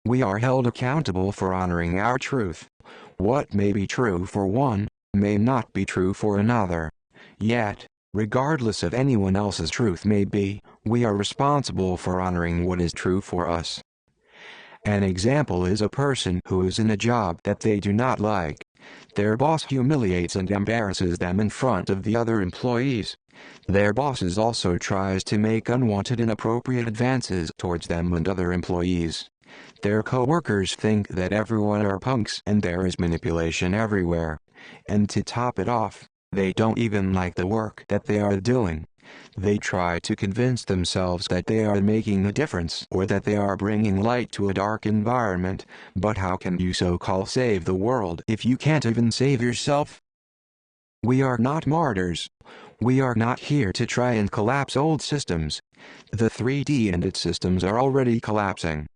We are held accountable for honoring our truth. What may be true for one, may not be true for another. Yet, regardless of anyone else's truth may be, we are responsible for honoring what is true for us. An example is a person who is in a job that they do not like. Their boss humiliates and embarrasses them in front of the other employees. Their bosses also tries to make unwanted inappropriate advances towards them and other employees. Their co-workers think that everyone are punks and there is manipulation everywhere. And to top it off, they don't even like the work that they are doing. They try to convince themselves that they are making a difference or that they are bringing light to a dark environment, but how can you so-called save the world if you can't even save yourself? We are not martyrs. We are not here to try and collapse old systems. The 3D and its systems are already collapsing.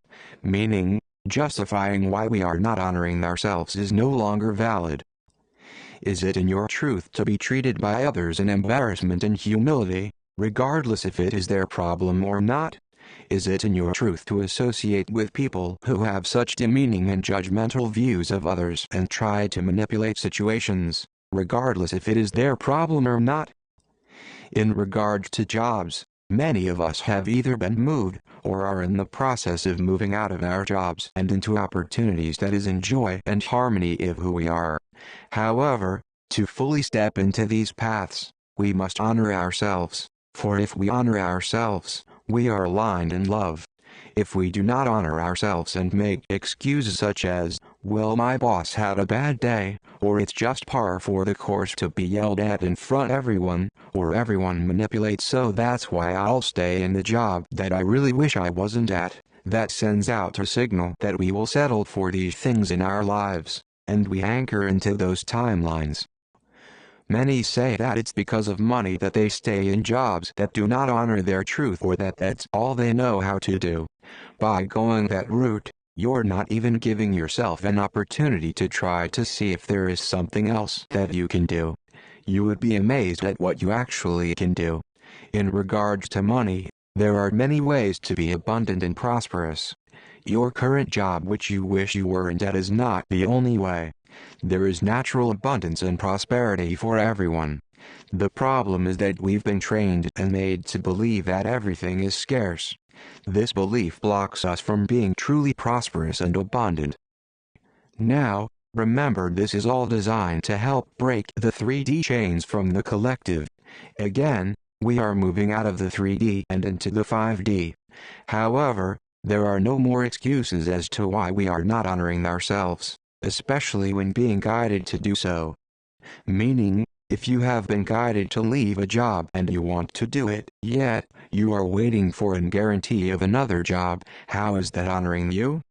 Meaning, justifying why we are not honoring ourselves is no longer valid. Is it in your truth to be treated by others in embarrassment and humility, regardless if it is their problem or not? Is it in your truth to associate with people who have such demeaning and judgmental views of others and try to manipulate situations, regardless if it is their problem or not? In regard to jobs, many of us have either been moved, or are in the process of moving out of our jobs and into opportunities that is in joy and harmony of who we are. However, to fully step into these paths, we must honor ourselves, for if we honor ourselves, we are aligned in love. If we do not honor ourselves and make excuses such as, well, my boss had a bad day, or it's just par for the course to be yelled at in front of everyone, or everyone manipulates so that's why I'll stay in the job that I really wish I wasn't at, that sends out a signal that we will settle for these things in our lives, and we anchor into those timelines. Many say that it's because of money that they stay in jobs that do not honor their truth or that that's all they know how to do. By going that route, you're not even giving yourself an opportunity to try to see if there is something else that you can do. You would be amazed at what you actually can do. In regards to money, there are many ways to be abundant and prosperous. Your current job which you wish you were in debt is not the only way. There is natural abundance and prosperity for everyone. The problem is that we've been trained and made to believe that everything is scarce. This belief blocks us from being truly prosperous and abundant. Now, remember this is all designed to help break the 3D chains from the collective. Again, we are moving out of the 3D and into the 5D. However, there are no more excuses as to why we are not honoring ourselves, especially when being guided to do so. Meaning, if you have been guided to leave a job and you want to do it, yet you are waiting for a guarantee of another job, how is that honoring you?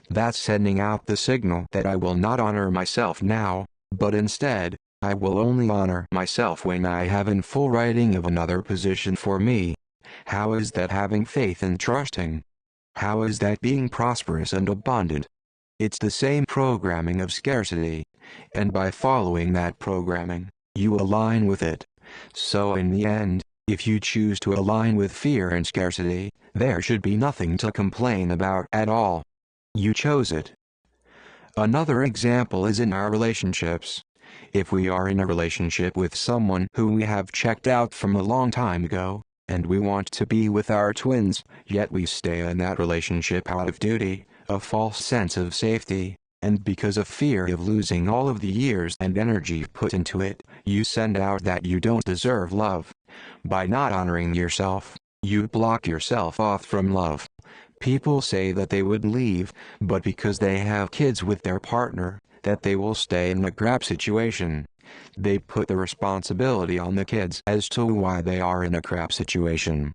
That's sending out the signal that I will not honor myself now, but instead, I will only honor myself when I have in full writing of another position for me. How is that having faith and trusting? How is that being prosperous and abundant? It's the same programming of scarcity, and by following that programming, you align with it. So in the end, if you choose to align with fear and scarcity, there should be nothing to complain about at all. You chose it. Another example is in our relationships. If we are in a relationship with someone who we have checked out from a long time ago, and we want to be with our twins, yet we stay in that relationship out of duty, a false sense of safety, and because of fear of losing all of the years and energy put into it, you send out that you don't deserve love. By not honoring yourself, you block yourself off from love. People say that they would leave, but because they have kids with their partner, that they will stay in a crap situation. They put the responsibility on the kids as to why they are in a crap situation.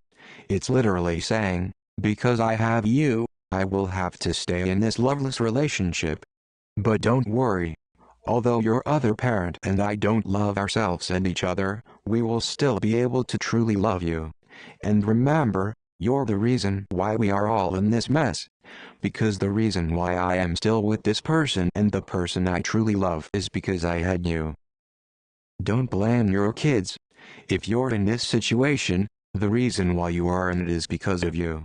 It's literally saying, because I have you, I will have to stay in this loveless relationship. But don't worry. Although your other parent and I don't love ourselves and each other, we will still be able to truly love you. And remember, you're the reason why we are all in this mess. Because the reason why I am still with this person and the person I truly love is because I had you. Don't blame your kids. If you're in this situation, the reason why you are in it is because of you.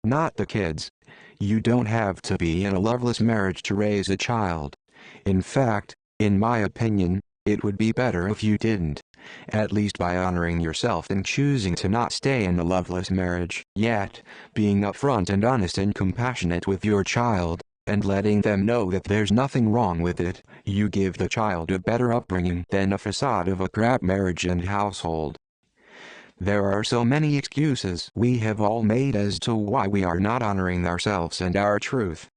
Not the kids. You don't have to be in a loveless marriage to raise a child. In fact, in my opinion, it would be better if you didn't. At least by honoring yourself and choosing to not stay in a loveless marriage. Yet, being upfront and honest and compassionate with your child, and letting them know that there's nothing wrong with it, you give the child a better upbringing than a facade of a crap marriage and household. There are so many excuses we have all made as to why we are not honoring ourselves and our truth.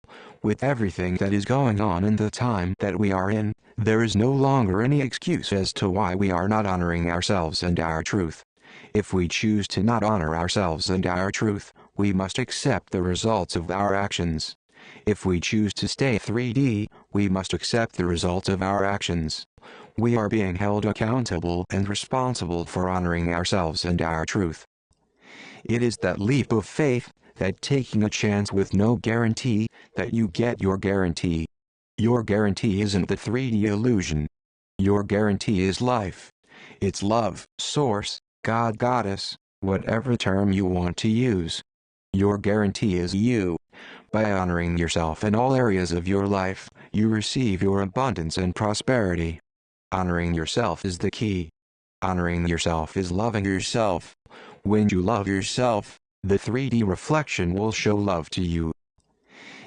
With everything that is going on in the time that we are in, there is no longer any excuse as to why we are not honoring ourselves and our truth. If we choose to not honor ourselves and our truth, we must accept the results of our actions. If we choose to stay 3D, we must accept the results of our actions. We are being held accountable and responsible for honoring ourselves and our truth. It is that leap of faith, that taking a chance with no guarantee, that you get your guarantee. Your guarantee isn't the 3D illusion. Your guarantee is life. It's love, source, God, goddess, whatever term you want to use. Your guarantee is you. By honoring yourself in all areas of your life, you receive your abundance and prosperity. Honoring yourself is the key. Honoring yourself is loving yourself. When you love yourself, the 3D reflection will show love to you.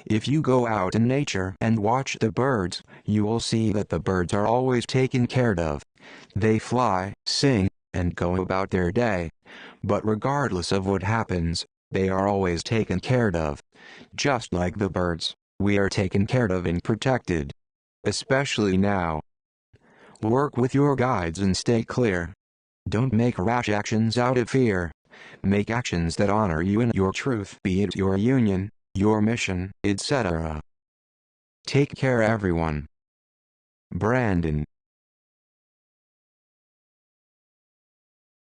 If you go out in nature and watch the birds, you will see that the birds are always taken care of. They fly, sing, and go about their day. But regardless of what happens, they are always taken care of. Just like the birds, we are taken care of and protected. Especially now. Work with your guides and stay clear. Don't make rash actions out of fear. Make actions that honor you and your truth, be it your union, your mission, etc. Take care everyone. Brandon.